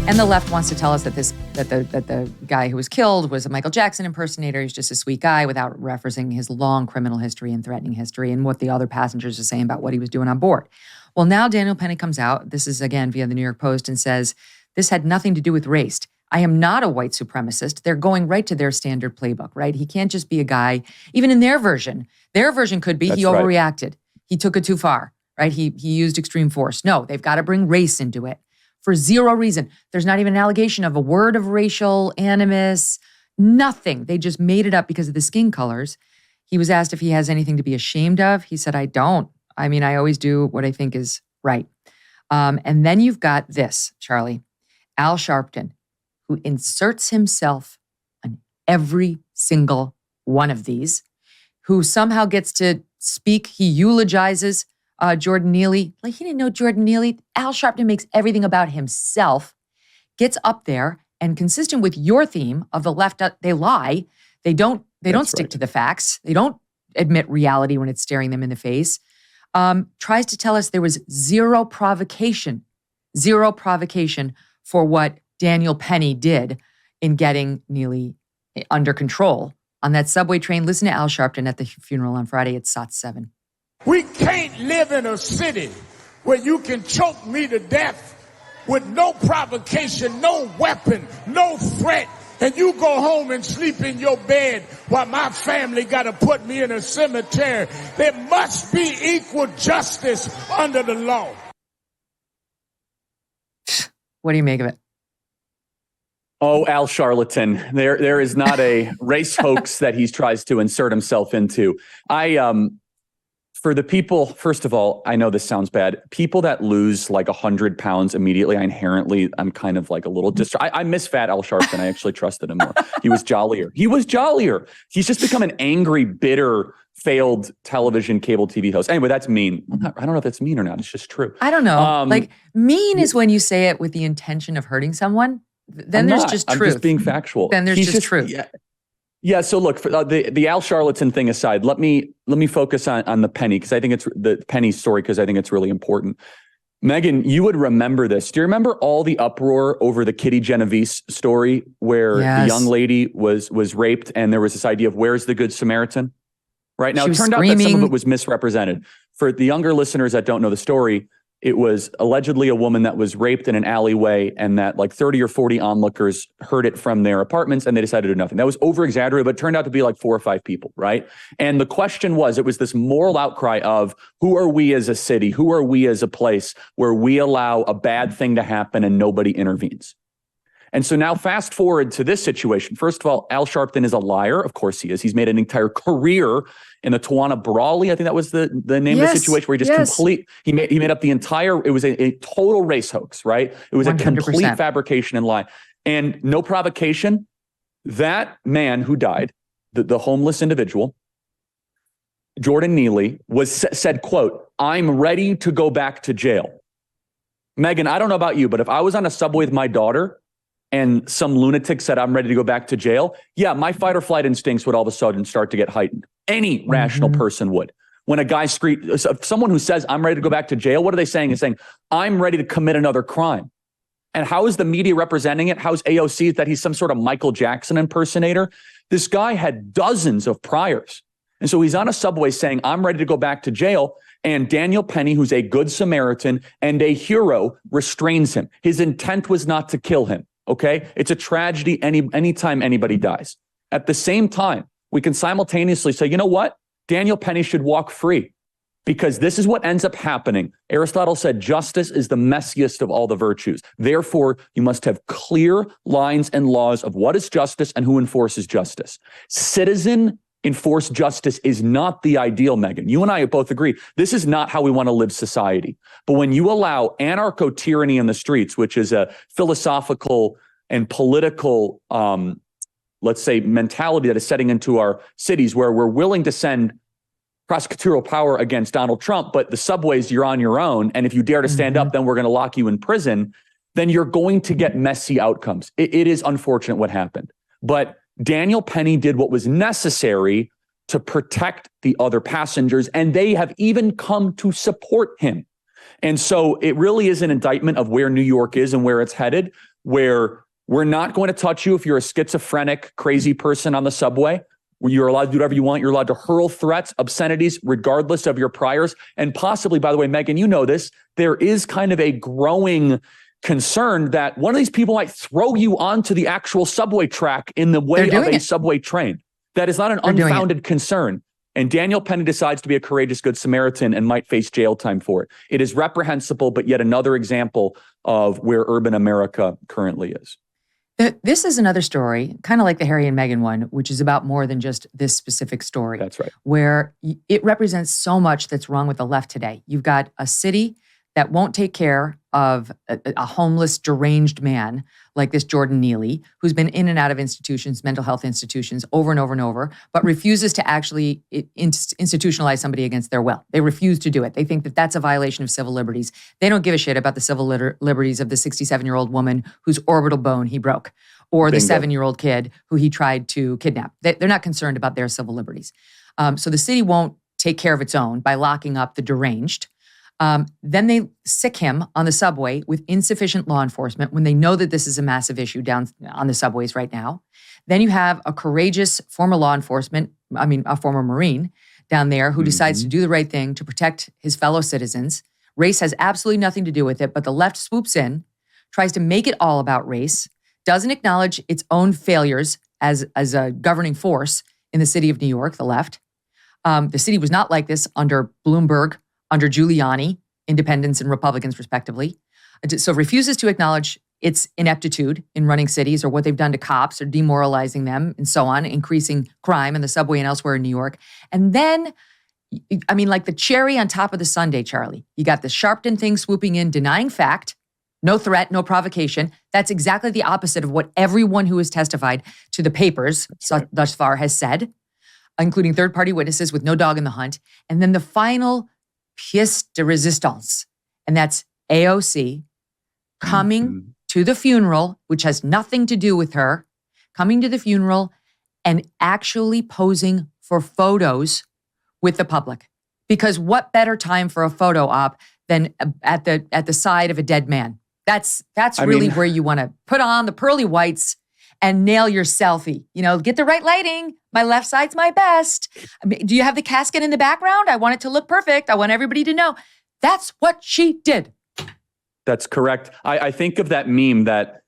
And the left wants to tell us that the guy who was killed was a Michael Jackson impersonator. He's just a sweet guy without referencing his long criminal history and threatening history and what the other passengers are saying about what he was doing on board. Well, now Daniel Penny comes out, this is again via the New York Post, and says, this had nothing to do with race. I am not a white supremacist. They're going right to their standard playbook, right? He can't just be a guy, even in their version could be he overreacted. Right. He took it too far, right? He used extreme force. No, they've got to bring race into it. For zero reason. There's not even an allegation of a word of racial animus, nothing. They just made it up because of the skin colors. He was asked if he has anything to be ashamed of. He said, I don't. I mean, I always do what I think is right. And then you've got this, Charlie, Al Sharpton, who inserts himself on every single one of these, who somehow gets to speak. He eulogizes Jordan Neely. Like, he didn't know Jordan Neely. Al Sharpton makes everything about himself, gets up there, and consistent with your theme of the left, they lie. They don't stick to the facts. They don't admit reality when it's staring them in the face. Tries to tell us there was zero provocation for what Daniel Penny did in getting Neely under control on that subway train. Listen to Al Sharpton at the funeral on Friday at SOT 7. We can't live in a city where you can choke me to death with no provocation, no weapon, no threat, and you go home and sleep in your bed while my family got to put me in a cemetery. There must be equal justice under the law. What do you make of it? Oh, Al Charlatan. There is not a race hoax that he tries to insert himself into. For the people, first of all, I know this sounds bad. People that lose like 100 pounds immediately, I'm kind of like a little I miss fat Al Sharpton. I actually trusted him more. He was jollier. He's just become an angry, bitter, failed television, cable TV host. Anyway, that's mean. I don't know if that's mean or not. It's just true. I don't know. Mean is when you say it with the intention of hurting someone. Then there's just truth. I'm just being factual. Then there's just truth. Yeah. So look, for the Al Charlatan thing aside, let me focus on the Penny, because I think it's the Penny story, because I think it's really important. Megyn, you would remember this. Do you remember all the uproar over the Kitty Genovese story where the young lady was raped, and there was this idea of where's the Good Samaritan? Right now, it turned out that some of it was misrepresented. For the younger listeners that don't know the story, it was allegedly a woman that was raped in an alleyway, and that like 30 or 40 onlookers heard it from their apartments, and they decided to do nothing. That was over-exaggerated, but it turned out to be like 4 or 5 people, right? And the question was, it was this moral outcry of, who are we as a city? Who are we as a place where we allow a bad thing to happen and nobody intervenes? And so now fast forward to this situation. First of all, Al Sharpton is a liar. Of course he is. He's made an entire career in the Tawana Brawley. I think that was the name of the situation, where he just he made up the entire, it was a total race hoax, right? It was 100%. A complete fabrication and lie. And no provocation. That man who died, the homeless individual, Jordan Neely, said, quote, "I'm ready to go back to jail." Megyn, I don't know about you, but if I was on a subway with my daughter and some lunatic said, "I'm ready to go back to jail," yeah, my fight or flight instincts would all of a sudden start to get heightened. Any rational person would. When a guy someone who says, "I'm ready to go back to jail," what are they saying? It's saying, "I'm ready to commit another crime." And how is the media representing it? How's AOC that he's some sort of Michael Jackson impersonator? This guy had dozens of priors. And so he's on a subway saying, "I'm ready to go back to jail." And Daniel Penny, who's a good Samaritan and a hero, restrains him. His intent was not to kill him. Okay? It's a tragedy anytime anybody dies. At the same time, we can simultaneously say, you know what? Daniel Penny should walk free, because this is what ends up happening. Aristotle said justice is the messiest of all the virtues. Therefore, you must have clear lines and laws of what is justice and who enforces justice. Citizen enforced justice is not the ideal, Megyn. You and I both agree. This is not how we want to live society. But when you allow anarcho-tyranny in the streets, which is a philosophical and political, let's say, mentality that is setting into our cities, where we're willing to send prosecutorial power against Donald Trump, but the subways, you're on your own. And if you dare to stand up, then we're going to lock you in prison. Then you're going to get messy outcomes. It is unfortunate what happened. But Daniel Penny did what was necessary to protect the other passengers, and they have even come to support him. And so it really is an indictment of where New York is and where it's headed, where we're not going to touch you if you're a schizophrenic, crazy person on the subway. You're allowed to do whatever you want. You're allowed to hurl threats, obscenities, regardless of your priors. And possibly, by the way, Megyn, you know this, there is kind of a growing concern that one of these people might throw you onto the actual subway track in the way of a subway train. That is not an unfounded concern. And Daniel Penny decides to be a courageous Good Samaritan and might face jail time for it. It is reprehensible, but yet another example of where urban America currently is. This is another story, kind of like the Harry and Meghan one, which is about more than just this specific story. That's right. Where it represents so much that's wrong with the left today. You've got a city that won't take care of a homeless, deranged man like this Jordan Neely, who's been in and out of institutions, mental health institutions, over and over and over, but refuses to actually institutionalize somebody against their will. They refuse to do it. They think that that's a violation of civil liberties. They don't give a shit about the civil liberties of the 67-year-old woman whose orbital bone he broke, or the 7-year-old kid who he tried to kidnap. They're not concerned about their civil liberties. So the city won't take care of its own by locking up the deranged. Then they sick him on the subway with insufficient law enforcement when they know that this is a massive issue down on the subways right now. Then you have a courageous former a former Marine down there who decides to do the right thing to protect his fellow citizens. Race has absolutely nothing to do with it, but the left swoops in, tries to make it all about race, doesn't acknowledge its own failures as a governing force in the city of New York, the left. The city was not like this under Bloomberg, under Giuliani, independents and Republicans respectively. So refuses to acknowledge its ineptitude in running cities or what they've done to cops or demoralizing them and so on, increasing crime in the subway and elsewhere in New York. And then, I mean, like the cherry on top of the sundae, Charlie, you got the Sharpton thing swooping in, denying fact, no threat, no provocation. That's exactly the opposite of what everyone who has testified to the papers thus far has said, including third-party witnesses with no dog in the hunt. And then the final pièce de résistance, and that's AOC coming to the funeral, which has nothing to do with her, coming to the funeral and actually posing for photos with the public. Because what better time for a photo op than at the side of a dead man? That's really where you want to put on the pearly whites and nail your selfie. You know, get the right lighting. My left side's my best. I mean, do you have the casket in the background? I want it to look perfect. I want everybody to know. That's what she did. That's correct. I think of that meme that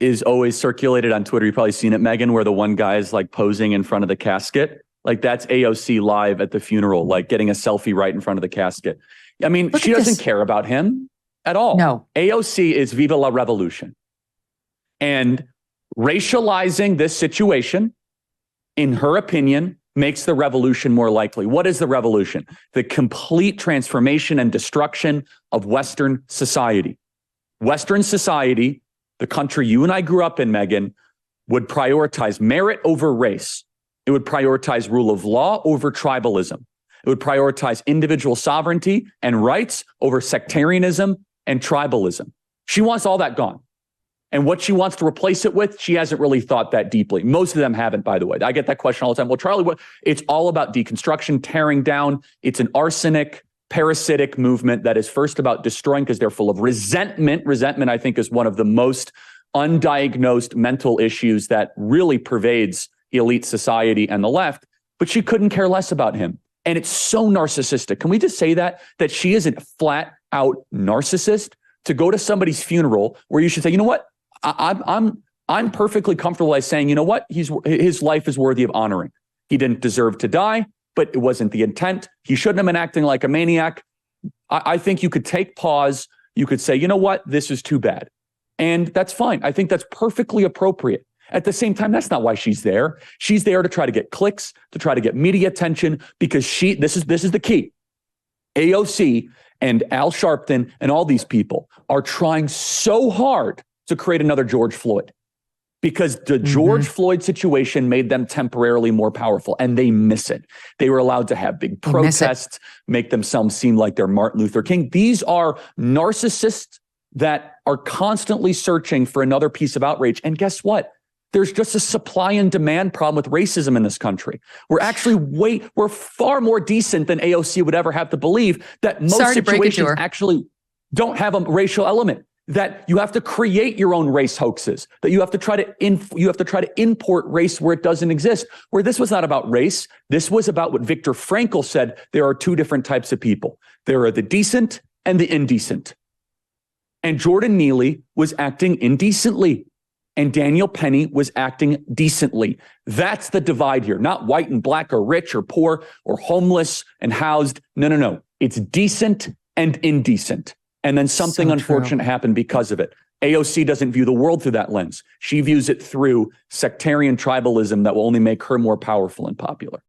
is always circulated on Twitter. You've probably seen it, Megyn, where the one guy is like posing in front of the casket. Like that's AOC live at the funeral, like getting a selfie right in front of the casket. I mean, she doesn't care about him at all. No. AOC is Viva la Revolution. And racializing this situation, in her opinion, makes the revolution more likely. What is the revolution? The complete transformation and destruction of Western society. Western society, the country you and I grew up in, Megyn, would prioritize merit over race. It would prioritize rule of law over tribalism. It would prioritize individual sovereignty and rights over sectarianism and tribalism. She wants all that gone. And what she wants to replace it with, she hasn't really thought that deeply. Most of them haven't, by the way. I get that question all the time. Well, Charlie, it's all about deconstruction, tearing down. It's an arsenic, parasitic movement that is first about destroying because they're full of resentment. Resentment, I think, is one of the most undiagnosed mental issues that really pervades elite society and the left. But she couldn't care less about him. And it's so narcissistic. Can we just say that she is a flat out narcissist to go to somebody's funeral where you should say, you know what? I'm perfectly comfortable by saying, you know what? His life is worthy of honoring. He didn't deserve to die, but it wasn't the intent. He shouldn't have been acting like a maniac. I think you could take pause. You could say, you know what? This is too bad. And that's fine. I think that's perfectly appropriate. At the same time, that's not why she's there. She's there to try to get clicks, to try to get media attention, because this is the key. AOC and Al Sharpton and all these people are trying so hard to create another George Floyd, because the George Floyd situation made them temporarily more powerful, and they miss it. They were allowed to have big protests, make themselves seem like they're Martin Luther King. These are narcissists that are constantly searching for another piece of outrage. And guess what? There's just a supply and demand problem with racism in this country. We're far more decent than AOC would ever have to believe that most situations actually don't have a racial element, that you have to create your own race hoaxes, that you have to try to import race where it doesn't exist, where this was not about race. This was about what Viktor Frankl said. There are two different types of people. There are the decent and the indecent. And Jordan Neely was acting indecently, and Daniel Penny was acting decently. That's the divide here, not white and black or rich or poor or homeless and housed. No. It's decent and indecent. And then something unfortunate happened because of it. AOC doesn't view the world through that lens. She views it through sectarian tribalism that will only make her more powerful and popular.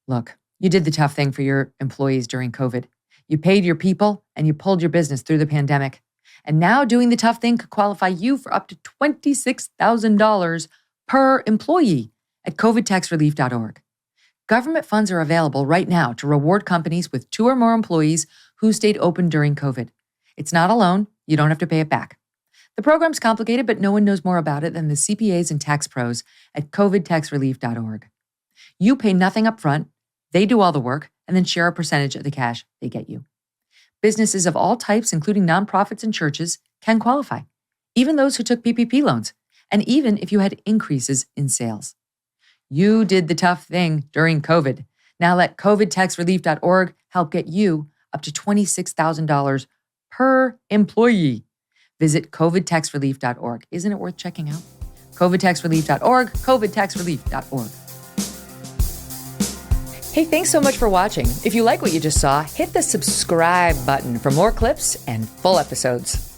Look, you did the tough thing for your employees during COVID. You paid your people and you pulled your business through the pandemic. And now doing the tough thing could qualify you for up to $26,000 per employee at covidtaxrelief.org. Government funds are available right now to reward companies with 2 or more employees who stayed open during COVID. It's not a loan. You don't have to pay it back. The program's complicated, but no one knows more about it than the CPAs and tax pros at covidtaxrelief.org. You pay nothing up front, they do all the work, and then share a percentage of the cash they get you. Businesses of all types, including nonprofits and churches, can qualify, even those who took PPP loans, and even if you had increases in sales. You did the tough thing during COVID. Now let covidtaxrelief.org help get you up to $26,000 per employee. Visit covidtaxrelief.org. Isn't it worth checking out? covidtaxrelief.org, covidtaxrelief.org. Hey, thanks so much for watching. If you like what you just saw, hit the subscribe button for more clips and full episodes.